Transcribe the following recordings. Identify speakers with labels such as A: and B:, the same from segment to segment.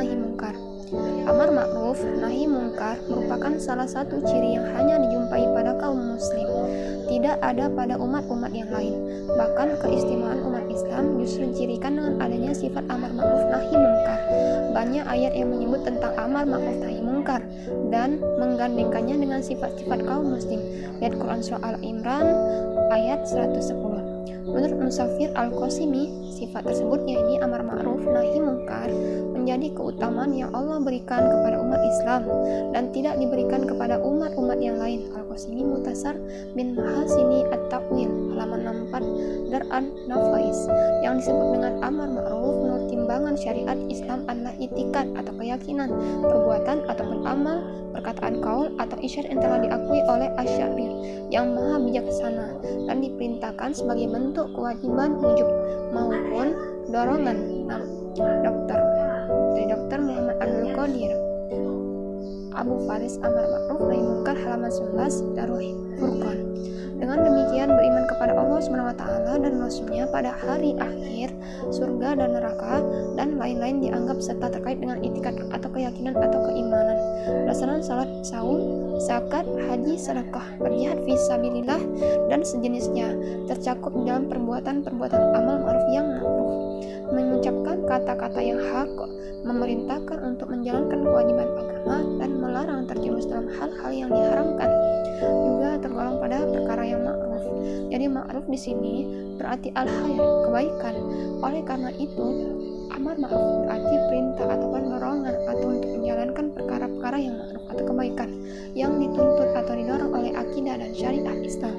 A: nahi mungkar. Amar ma'ruf nahi mungkar merupakan salah satu ciri yang hanya dijumpai pada kaum muslim, tidak ada pada umat-umat yang lain. Bahkan keistimewaan umat Islam justru dicirikan dengan adanya sifat amar ma'ruf nahi mungkar. Banyak ayat yang menyebut tentang amar ma'ruf nahi mungkar dan menggandengkannya dengan sifat-sifat kaum muslim. Lihat Quran surah Al-Imran ayat 110. Menurut Musafir Al-Qasimi, sifat tersebut yaitu amar ma'ruf nahi mungkar menjadi keutamaan yang Allah berikan kepada umat Islam dan tidak diberikan kepada umat-umat yang lain. Al-Qasimi Mutasar bin Mahasini At-Taqwil halaman 64 Dar'an Nafais. Yang disebut dengan amar ma'ruf menurut timbangan syariat Islam adalah itikad atau keyakinan, perbuatan ataupun amal, perkataan kaul atau isyarat yang telah diakui oleh Asy-Syari yang maha bijaksana dan diperintahkan sebagai bentuk kewajiban wujub maupun dorongan. Dr. Muhammad Abdul Qadir Abu Faris Amar Ma'ruf Nahi Mungkar halaman 11 Darul Furqan. Dengan demikian beriman kepada Allah SWT dan Rasulnya pada hari akhir, surga dan neraka, dan lain-lain dianggap serta terkait dengan itikad atau keyakinan atau keimanan. Pelaksanaan salat, saum, zakat, haji, sedekah, berjihad fisabilillah dan sejenisnya tercakup dalam perbuatan-perbuatan amal ma'ruf yang ma'ruf. Mengucapkan kata-kata yang hak, memerintahkan untuk menjalankan kewajiban agama dan melarang terjerumus dalam hal-hal yang diharamkan juga tergolong pada perkara yang ma'ruf. Jadi ma'ruf di sini berarti al-khair, kebaikan. Oleh karena itu, amar ma'ruf berarti perintah ataupun dorongan atau untuk menjalankan perkara-perkara yang ma'ruf atau kebaikan yang dituntut atau didorong oleh akidah dan syariat Islam.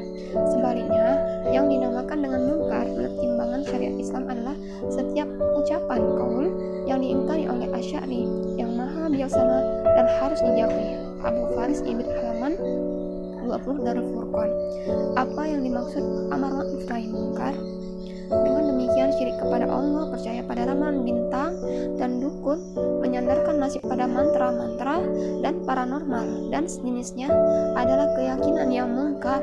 A: Sebaliknya, yang dinamakan dengan mungkar menurut timbangan syariat Islam adalah setiap ucapan kaul yang diingkari oleh Asy-Syari yang maha bijaksana dan harus dijauhi. Abu Faris Ibn halaman 20 Darul Furqan. Apa yang dimaksud amar ma'ruf nahi mungkar? Dengan demikian syirik kepada Allah, percaya pada ramalan bintang dan dukun, menyandarkan nasib pada mantra-mantra dan paranormal dan sejenisnya adalah keyakinan yang mungkar.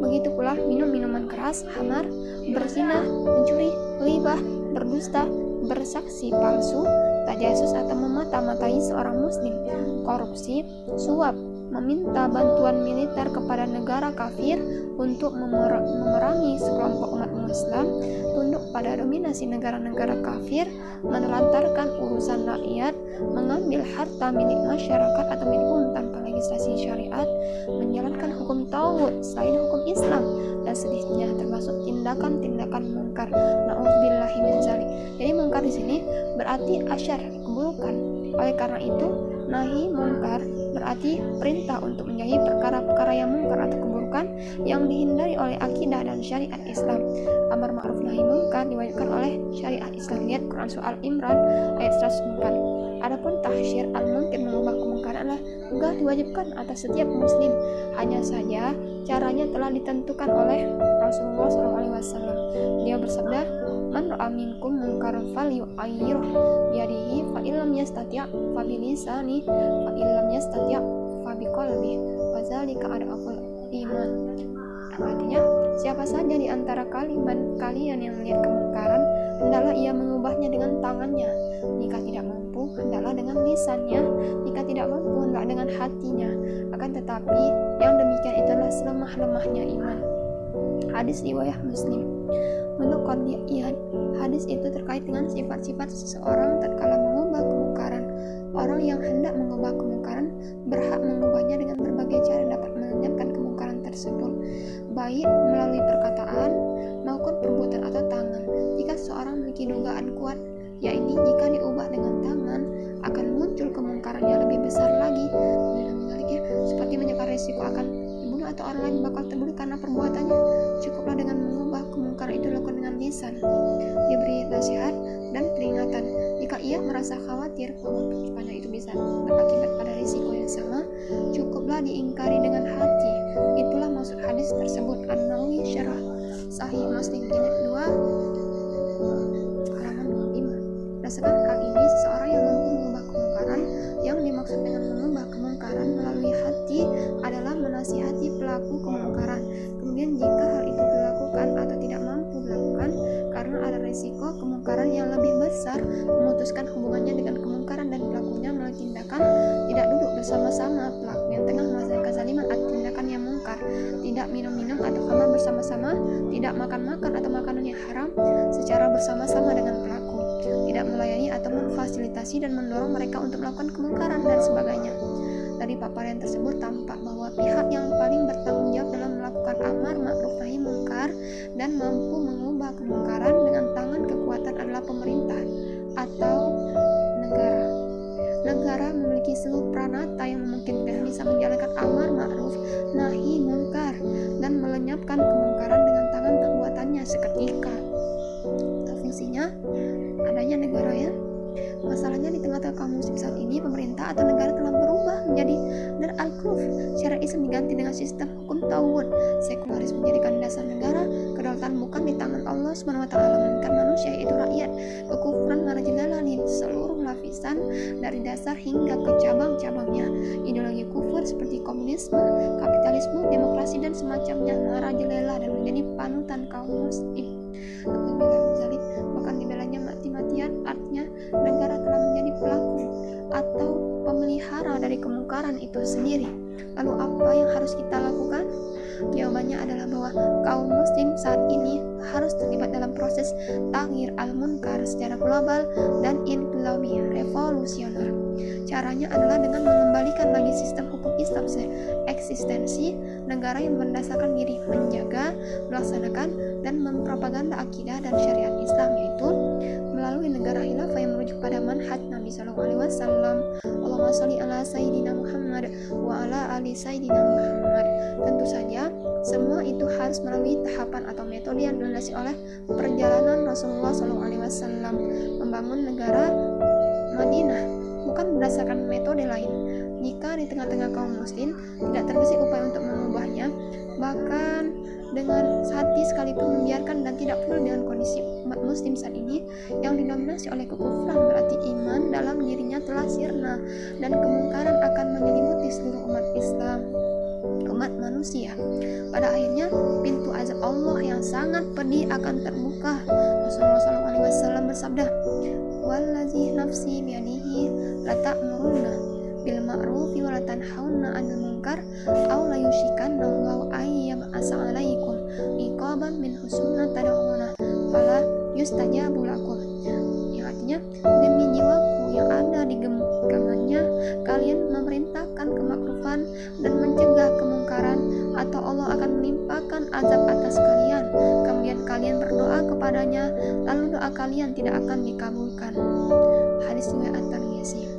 A: Begitu pula minum minuman keras, khamar, berzina, mencuri, ghibah, berdusta, bersaksi palsu, tajasus atau memata-matai seorang muslim, korupsi, suap, meminta bantuan militer kepada negara kafir untuk memerangi sekelompok umat Islam, tunduk pada dominasi negara-negara kafir, menelantarkan urusan rakyat, mengambil harta milik masyarakat atau milik umum tanpa legislasi syariat, menjalankan hukum tauhid selain hukum Islam dan sejenisnya termasuk tindakan-tindakan mungkar. Na'udzubillahi min dzalik. Jadi mungkar di sini berarti asyar, keburukan. Oleh karena itu, nahi mungkar berarti perintah untuk menjauhi perkara-perkara yang mungkar atau keburukan yang dihindari oleh akidah dan syariat Islam. Amar ma'ruf nahi mungkar diwajibkan oleh syariat Islam. Lihat Quran surah Al-Imran ayat 104. Adapun tahsyir al-munkar mengubah kemungkaran adalah enggak diwajibkan atas setiap muslim. Hanya saja caranya telah ditentukan oleh Rasulullah SAW. Dia bersabda, "Man ra'a minkum munkaran falyughayyirhu biyadihi fa illam yastati' fa bilisani fa illam yastati' fa biqalbihi wa dzalika ad'aful iman." Artinya, siapa saja di antara kalian yang melihat kemungkaran, hendaklah ia mengubahnya dengan tangannya. Jika tidak mampu, hendaklah dengan lisannya. Jika tidak mampu, hendaklah dengan hatinya. Akan tetapi, yang demikian itu adalah selemah-lemahnya iman. Hadis riwayat Muslim. Menurut Qadiyah, hadis itu terkait dengan sifat-sifat seseorang tatkala mengubah kemungkaran. Orang yang hendak mengubah kemungkaran berhak mengubahnya dengan berbagai cara dapat menghilangkan kemungkaran tersebut, baik melalui perkataan maupun perbuatan atau tangan. Jika seorang memiliki dugaan kuat, yaitu jika diubah dengan tangan akan muncul kemungkaran yang lebih besar lagi, seperti menyangka resiko akan dibunuh atau orang lain bakal terbunuh karena perbuatannya, cukuplah dengan mengubah kemungkaran itu lakukan dengan lisan, diberi nasihat dan peringatan. Jika ia merasa khawatir bahwa ucapannya itu bisa berakibat pada risiko yang sama, cukuplah diingkari dengan hati. Itulah maksud hadis tersebut. An-Nawawi Syarah Sahih Muslim jilid 2 halaman 25. Berdasarkan hal ini, seseorang yang mampu mengubah kemungkaran, yang dimaksud dengan mengubah kemungkaran melalui hati adalah menasihati pelaku kemungkaran. Kemudian jika hal itu dilakukan atau tidak mampu dilakukan karena ada risiko kemungkaran yang lebih besar, memutuskan hubungannya dengan kemungkaran dan pelaku tindakan, tidak duduk bersama-sama pelaku yang tengah melakukan kezaliman atau tindakan yang mungkar, tidak minum-minum atau khamar bersama-sama, tidak makan-makan atau makanan yang haram secara bersama-sama dengan pelaku, tidak melayani atau memfasilitasi dan mendorong mereka untuk melakukan kemungkaran dan sebagainya. Dari paparan tersebut tampak bahwa pihak yang paling bertanggung jawab dalam melakukan amar ma'ruf nahi mungkar dan mampu mengubah kemungkaran dengan tangan kekuatan adalah pemerintah atau negara. Negara memiliki seluruh pranata yang memungkinkan bisa menjalankan amar ma'ruf nahi mungkar dan melenyapkan kemungkaran dengan tangan kekuatannya seketika. Fungsinya adanya negara ya. Masalahnya di tengah-tengah kaum muslim saat ini, pemerintah atau negara telah berubah menjadi dar al-khuluf. Syariat Islam diganti dengan sistem hukum tauhid. Sekularisme menjadikan dasar negara. Kedaulatan bukan di tangan Allah SWT, melainkan manusia yaitu rakyat. Kekufuran merajalela di seluruh lapisan dari dasar hingga ke cabang-cabangnya. Ideologi kufur seperti komunisme, kapitalisme, demokrasi dan semacamnya merajalela dan menjadi panutan kaum muslim. Bahkan dibelanya mati-matian, artinya negara telah menjadi pelaku atau pemelihara dari kemungkaran itu sendiri. Lalu apa yang harus kita lakukan? Jawabannya adalah bahwa kaum muslim saat ini harus terlibat dalam proses taghyir al-munkar secara global dan inqilabi revolusioner. Caranya adalah dengan mengembalikan lagi sistem hukum Islam eksistensi negara yang berdasarkan diri, menjaga, melaksanakan, dan mempropaganda akidah dan syariat Islam, yaitu melalui negara khilafah yang merujuk pada manhaj Nabi SAW. Allahumma sholli ala Sayyidina Muhammad wa ala ali Sayyidina Muhammad. Tentu saja semua itu harus melalui tahapan atau metode yang dilandasi oleh perjalanan Rasulullah SAW membangun negara Madinah, bukan berdasarkan metode lain. Jika di tengah-tengah kaum muslim tidak terbesit upaya untuk mengubahnya, bahkan dengan hati sekalipun membiarkan dan tidak peduli dengan kondisi umat muslim saat ini yang didominasi oleh kekufuran, berarti iman dalam dirinya telah sirna dan kemungkaran akan menyelimuti seluruh umat Islam, umat manusia. Pada akhirnya pintu azab Allah yang sangat pedih akan terbuka. Rasulullah SAW bersabda, "Wallazi nafsi biyadihi la ta'murunna bil ma'rufi wa la tanhauna 'anil munkar aw la yushikanna Allahu ayyab asa 'alaikum iqaban min husna tad'una fala yustajabu lakum." Yang artinya, demi jiwaku yang ada di genggamannya, kalian memerintahkan kemakrufan dan mencegah kemungkaran, atau Allah akan melimpahkan azab atas kalian. Kemudian kalian berdoa kepadanya, lalu doa kalian tidak akan dikabulkan. Hadis riwayat At-Tirmidzi.